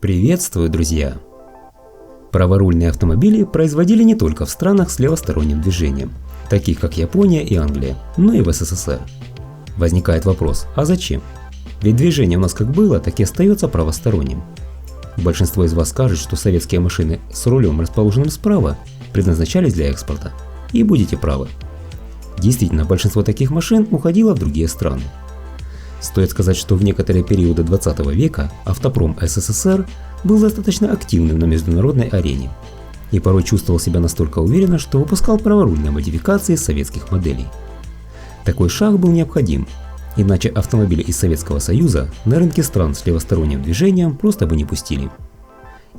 Приветствую, друзья! Праворульные автомобили производили не только в странах с левосторонним движением, таких как Япония и Англия, но и в СССР. Возникает вопрос, а зачем? Ведь движение у нас как было, так и остается правосторонним. Большинство из вас скажет, что советские машины с рулем, расположенным справа, предназначались для экспорта. И будете правы. Действительно, большинство таких машин уходило в другие страны. Стоит сказать, что в некоторые периоды 20 века автопром СССР был достаточно активным на международной арене и порой чувствовал себя настолько уверенно, что выпускал праворульные модификации советских моделей. Такой шаг был необходим, иначе автомобили из Советского Союза на рынке стран с левосторонним движением просто бы не пустили.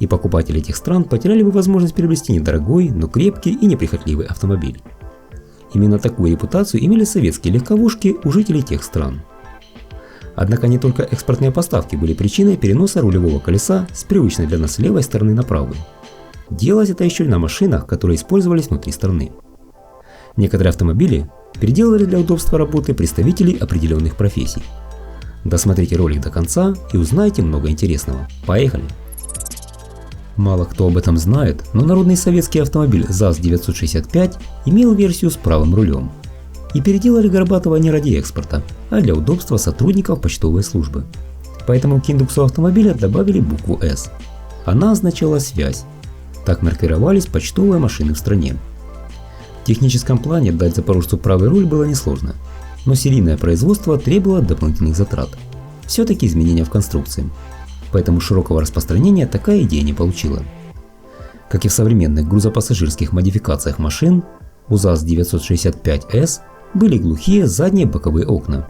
И покупатели этих стран потеряли бы возможность приобрести недорогой, но крепкий и неприхотливый автомобиль. Именно такую репутацию имели советские легковушки у жителей тех стран. Однако не только экспортные поставки были причиной переноса рулевого колеса с привычной для нас левой стороны на правую. Делалось это еще и на машинах, которые использовались внутри страны. Некоторые автомобили переделывали для удобства работы представителей определенных профессий. Досмотрите ролик до конца и узнаете много интересного. Поехали! Мало кто об этом знает, но народный советский автомобиль ЗАЗ-965 имел версию с правым рулем. И переделали Горбатова не ради экспорта, а для удобства сотрудников почтовой службы. Поэтому к индексу автомобиля добавили букву «С». Она означала «связь». Так маркировались почтовые машины в стране. В техническом плане дать запорожцу правый руль было несложно, но серийное производство требовало дополнительных затрат. Все-таки изменения в конструкции. Поэтому широкого распространения такая идея не получила. Как и в современных грузопассажирских модификациях машин, у ЗАЗ-965С были глухие задние боковые окна,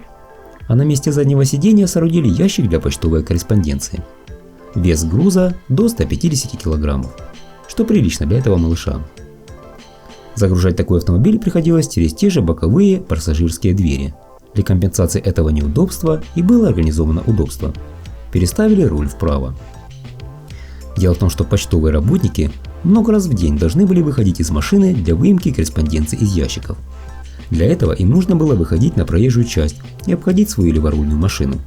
а на месте заднего сидения соорудили ящик для почтовой корреспонденции. Вес груза до 150 кг, что прилично для этого малыша. Загружать такой автомобиль приходилось через те же боковые пассажирские двери. Для компенсации этого неудобства и было организовано удобство. Переставили руль вправо. Дело в том, что почтовые работники много раз в день должны были выходить из машины для выемки корреспонденции из ящиков. Для этого им нужно было выходить на проезжую часть и обходить свою леворульную машину.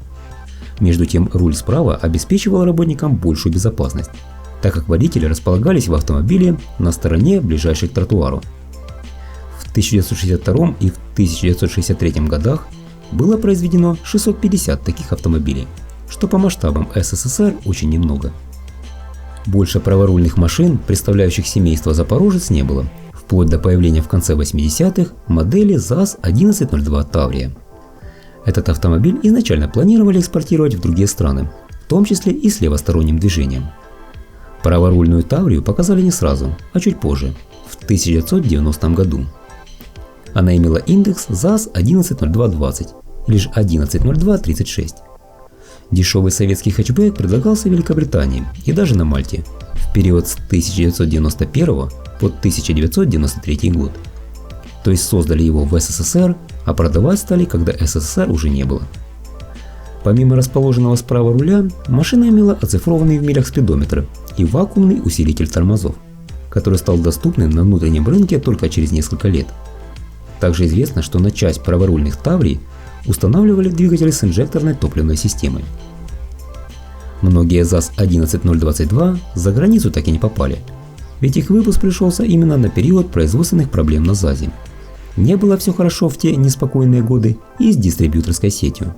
Между тем, руль справа обеспечивал работникам большую безопасность, так как водители располагались в автомобиле на стороне, ближайшей к тротуару. В 1962 и в 1963 годах было произведено 650 таких автомобилей, что по масштабам СССР очень немного. Больше праворульных машин, представляющих семейство Запорожец, не было, вплоть до появления в конце 80-х модели ЗАЗ-1102 Таврия. Этот автомобиль изначально планировали экспортировать в другие страны, в том числе и с левосторонним движением. Праворульную Таврию показали не сразу, а чуть позже, в 1990 году. Она имела индекс ЗАЗ-110220, лишь 110236. Дешевый советский хэтчбэк предлагался в Великобритании и даже на Мальте в период с 1991 по 1993 год. То есть создали его в СССР, а продавать стали, когда СССР уже не было. Помимо расположенного справа руля, машина имела оцифрованный в милях спидометр и вакуумный усилитель тормозов, который стал доступным на внутреннем рынке только через несколько лет. Также известно, что на часть праворульных Таврий устанавливали двигатели с инжекторной топливной системой. Многие ЗАЗ-11022 за границу так и не попали, ведь их выпуск пришелся именно на период производственных проблем на ЗАЗе. Не было все хорошо в те неспокойные годы и с дистрибьюторской сетью.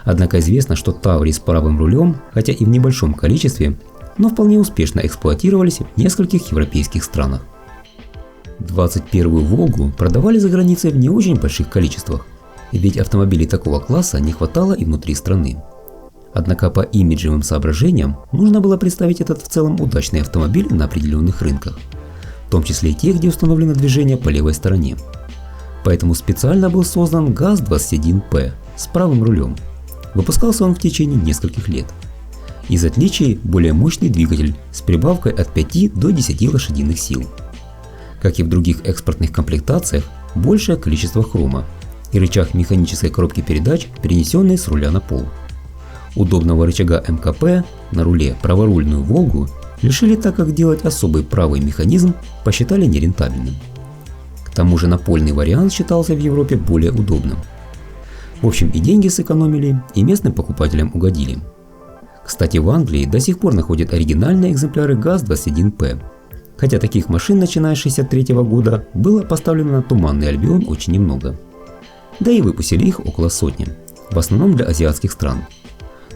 Однако известно, что Таврии с правым рулем, хотя и в небольшом количестве, но вполне успешно эксплуатировались в нескольких европейских странах. 21-ю Волгу продавали за границей в не очень больших количествах, ведь автомобилей такого класса не хватало и внутри страны. Однако по имиджевым соображениям нужно было представить этот в целом удачный автомобиль на определенных рынках, в том числе и тех, где установлено движение по левой стороне. Поэтому специально был создан ГАЗ-21П с правым рулем. Выпускался он в течение нескольких лет. Из отличий более мощный двигатель с прибавкой от 5 до 10 лошадиных сил. Как и в других экспортных комплектациях, большее количество хрома и рычаг механической коробки передач, перенесенный с руля на пол. Удобного рычага МКП на руле праворульную Волгу лишили, так как делать особый правый механизм посчитали нерентабельным. К тому же напольный вариант считался в Европе более удобным. В общем, и деньги сэкономили, и местным покупателям угодили. Кстати, в Англии до сих пор находят оригинальные экземпляры ГАЗ-21П. Хотя таких машин, начиная с 1963 года, было поставлено на Туманный Альбион очень немного. Да и выпустили их около сотни, в основном для азиатских стран.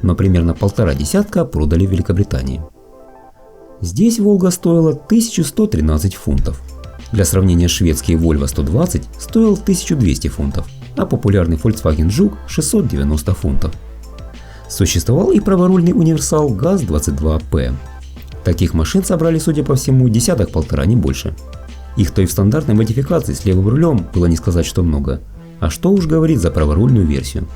Но примерно 1,5 десятка продали в Великобритании. Здесь Волга стоила 1113 фунтов. Для сравнения, шведский Volvo 120 стоил 1200 фунтов, а популярный Volkswagen Жук 690 фунтов. Существовал и праворульный универсал ГАЗ-22П. Таких машин собрали, судя по всему, десяток-полтора, не больше. Их-то и в стандартной модификации с левым рулем было не сказать, что много. А что уж говорить за праворульную версию.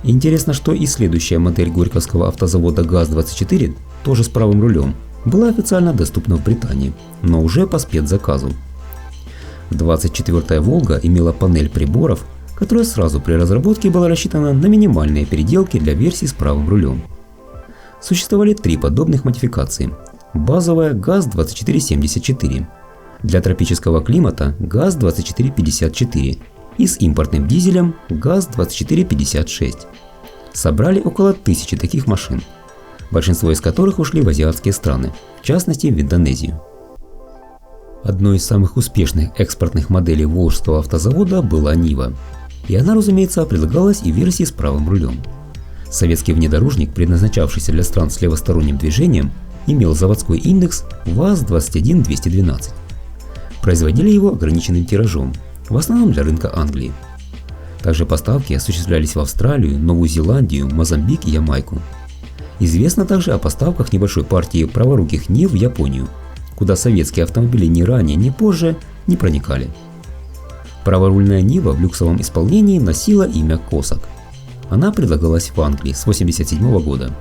Интересно, что и следующая модель горьковского автозавода ГАЗ-24, тоже с правым рулем, была официально доступна в Британии, но уже по спецзаказу. 24-я Волга имела панель приборов, которая сразу при разработке была рассчитана на минимальные переделки для версий с правым рулем. Существовали 3 подобных модификации. Базовая ГАЗ-2474, для тропического климата ГАЗ-2454 и с импортным дизелем ГАЗ-2456. Собрали около 1000 таких машин, большинство из которых ушли в азиатские страны, в частности в Индонезию. Одной из самых успешных экспортных моделей Волжского автозавода была Нива, и она, разумеется, предлагалась и в версии с правым рулем. Советский внедорожник, предназначавшийся для стран с левосторонним движением, имел заводской индекс ВАЗ-21212. Производили его ограниченным тиражом, в основном для рынка Англии. Также поставки осуществлялись в Австралию, Новую Зеландию, Мозамбик и Ямайку. Известно также о поставках небольшой партии праворуких Нив в Японию, куда советские автомобили ни ранее, ни позже не проникали. Праворульная Нива в люксовом исполнении носила имя Косак. Она предлагалась в Англии с 1987 года.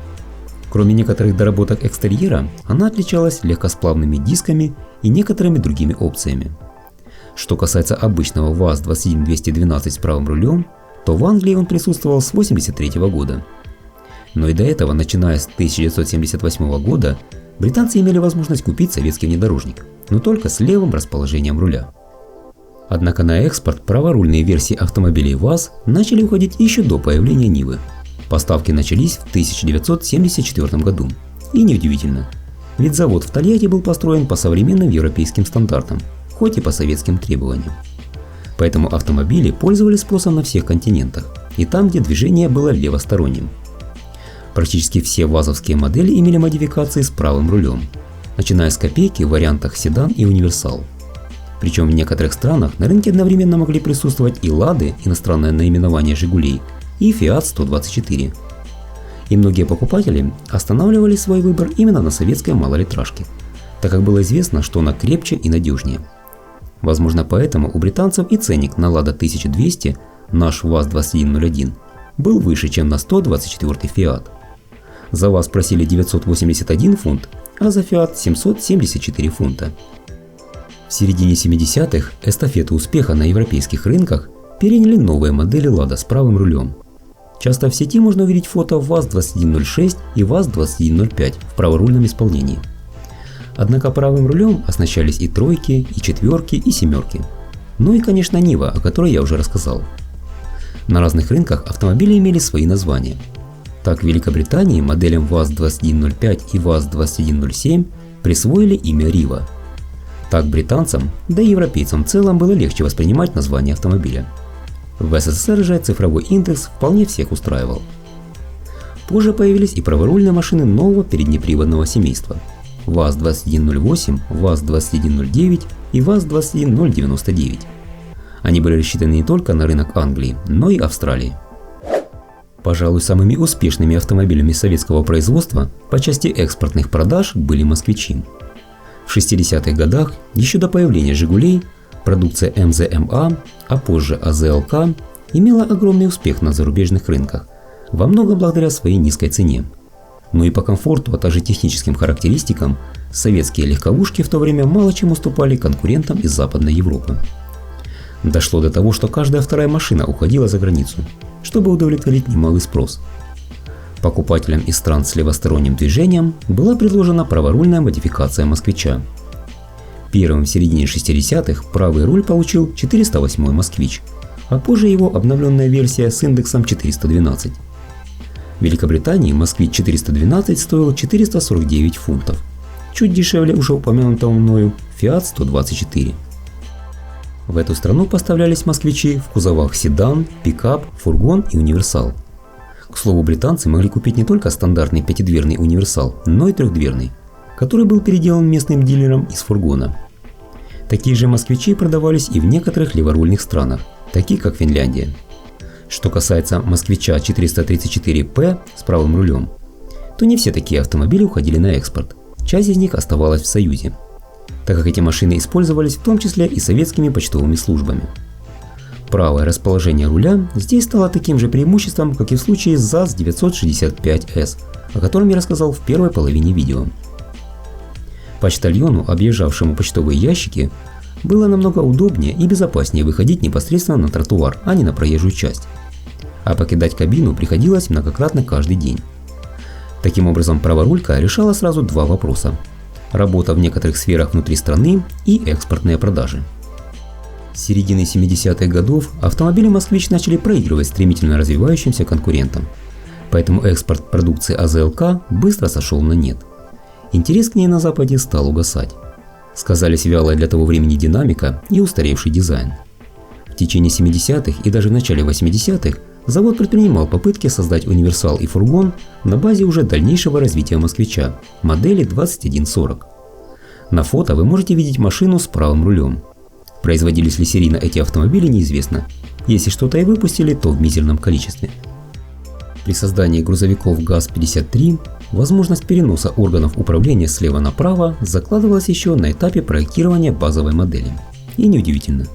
Кроме некоторых доработок экстерьера, она отличалась легкосплавными дисками и некоторыми другими опциями. Что касается обычного ВАЗ-21212 с правым рулем, то в Англии он присутствовал с 1983 года. Но и до этого, начиная с 1978 года, британцы имели возможность купить советский внедорожник, но только с левым расположением руля. Однако на экспорт праворульные версии автомобилей ВАЗ начали уходить еще до появления Нивы. Поставки начались в 1974 году. И неудивительно, ведь завод в Тольятти был построен по современным европейским стандартам, хоть и по советским требованиям. Поэтому автомобили пользовались спросом на всех континентах, и там, где движение было левосторонним. Практически все вазовские модели имели модификации с правым рулем, начиная с копейки в вариантах седан и универсал. Причем в некоторых странах на рынке одновременно могли присутствовать и Лады, иностранное наименование Жигулей, и Fiat 124. И многие покупатели останавливали свой выбор именно на советской малолитражке, так как было известно, что она крепче и надежнее. Возможно, поэтому у британцев и ценник на Lada 1200, наш ВАЗ-2101, был выше, чем на 124-й Fiat. За ВАЗ просили 981 фунт, а за Fiat 774 фунта. В середине 70-х эстафету успеха на европейских рынках переняли новые модели Lada с правым рулем. Часто в сети можно увидеть фото ВАЗ-2106 и ВАЗ-2105 в праворульном исполнении. Однако правым рулем оснащались и тройки, и четверки, и семерки. Ну и, конечно, Нива, о которой я уже рассказал. На разных рынках автомобили имели свои названия. Так, в Великобритании моделям ВАЗ-2105 и ВАЗ-2107 присвоили имя Рива. Так британцам, да и европейцам в целом было легче воспринимать название автомобиля. В СССР же цифровой индекс вполне всех устраивал. Позже появились и праворульные машины нового переднеприводного семейства. ВАЗ-2108, ВАЗ-2109 и ВАЗ-21099. Они были рассчитаны не только на рынок Англии, но и Австралии. Пожалуй, самыми успешными автомобилями советского производства по части экспортных продаж были москвичи. В 60-х годах, еще до появления «Жигулей», продукция МЗМА, а позже АЗЛК, имела огромный успех на зарубежных рынках, во многом благодаря своей низкой цене. Но и по комфорту, а также техническим характеристикам, советские легковушки в то время мало чем уступали конкурентам из Западной Европы. Дошло до того, что каждая вторая машина уходила за границу, чтобы удовлетворить немалый спрос. Покупателям из стран с левосторонним движением была предложена праворульная модификация москвича. Первым в середине 60-х правый руль получил 408-й москвич, а позже его обновленная версия с индексом 412. В Великобритании Москвич 412 стоил 449 фунтов, чуть дешевле уже упомянутого мною Fiat 124. В эту страну поставлялись москвичи в кузовах седан, пикап, фургон и универсал. К слову, британцы могли купить не только стандартный пятидверный универсал, но и трехдверный, который был переделан местным дилером из фургона. Такие же москвичи продавались и в некоторых леворульных странах, таких как Финляндия. Что касается москвича 434P с правым рулем, то не все такие автомобили уходили на экспорт, часть из них оставалась в Союзе, так как эти машины использовались в том числе и советскими почтовыми службами. Правое расположение руля здесь стало таким же преимуществом, как и в случае с ЗАЗ-965С, о котором я рассказал в первой половине видео. Почтальону, объезжавшему почтовые ящики, было намного удобнее и безопаснее выходить непосредственно на тротуар, а не на проезжую часть. А покидать кабину приходилось многократно каждый день. Таким образом, праворулька решала сразу два вопроса: работа в некоторых сферах внутри страны и экспортные продажи. С середины 70-х годов автомобили «Москвич» начали проигрывать стремительно развивающимся конкурентам, поэтому экспорт продукции АЗЛК быстро сошел на нет. Интерес к ней на Западе стал угасать. Сказались вялая для того времени динамика и устаревший дизайн. В течение 70-х и даже в начале 80-х завод предпринимал попытки создать универсал и фургон на базе уже дальнейшего развития «Москвича» модели 2140. На фото вы можете видеть машину с правым рулем. Производились ли серийно эти автомобили, неизвестно. Если что-то и выпустили, то в мизерном количестве. При создании грузовиков ГАЗ-53 возможность переноса органов управления слева направо закладывалась еще на этапе проектирования базовой модели. И неудивительно,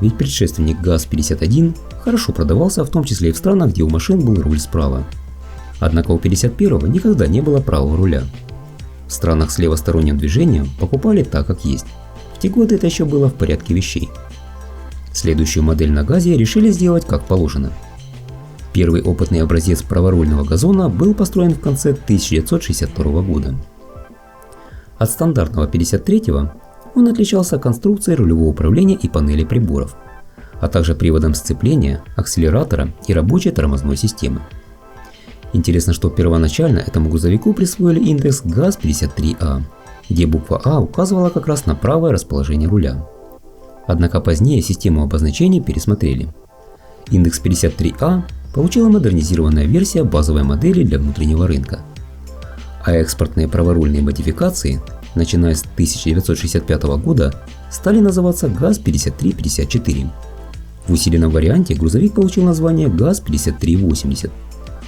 ведь предшественник ГАЗ-51 хорошо продавался, в том числе и в странах, где у машин был руль справа. Однако у 51-го никогда не было правого руля. В странах с левосторонним движением покупали так, как есть. В те годы это еще было в порядке вещей. Следующую модель на ГАЗе решили сделать как положено. Первый опытный образец праворульного газона был построен в конце 1962 года. От стандартного 53-го он отличался конструкцией рулевого управления и панели приборов, а также приводом сцепления, акселератора и рабочей тормозной системы. Интересно, что первоначально этому грузовику присвоили индекс ГАЗ-53А, где буква А указывала как раз на правое расположение руля. Однако позднее систему обозначений пересмотрели. Индекс 53А получила модернизированная версия базовой модели для внутреннего рынка. А экспортные праворульные модификации, начиная с 1965 года, стали называться ГАЗ-5354. В усиленном варианте грузовик получил название ГАЗ-5380.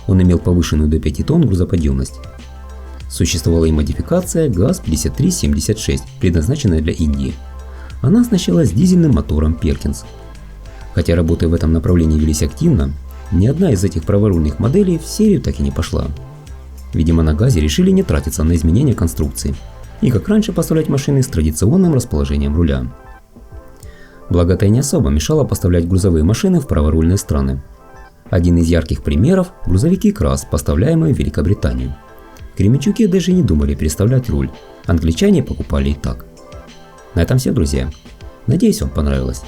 Он имел повышенную до 5 тонн грузоподъемность. Существовала и модификация ГАЗ-5376, предназначенная для Индии. Она оснащалась дизельным мотором Перкинс. Хотя работы в этом направлении велись активно, ни одна из этих праворульных моделей в серию так и не пошла. Видимо, на ГАЗе решили не тратиться на изменение конструкции и как раньше поставлять машины с традиционным расположением руля. Благо, это и не особо мешало поставлять грузовые машины в праворульные страны. Один из ярких примеров – грузовики КРАС, поставляемые в Великобританию. Кременчуки даже не думали переставлять руль, англичане покупали и так. На этом все, друзья. Надеюсь, вам понравилось.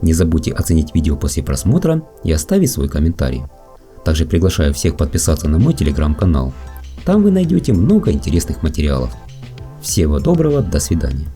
Не забудьте оценить видео после просмотра и оставить свой комментарий. Также приглашаю всех подписаться на мой телеграм-канал. Там вы найдете много интересных материалов. Всего доброго, до свидания.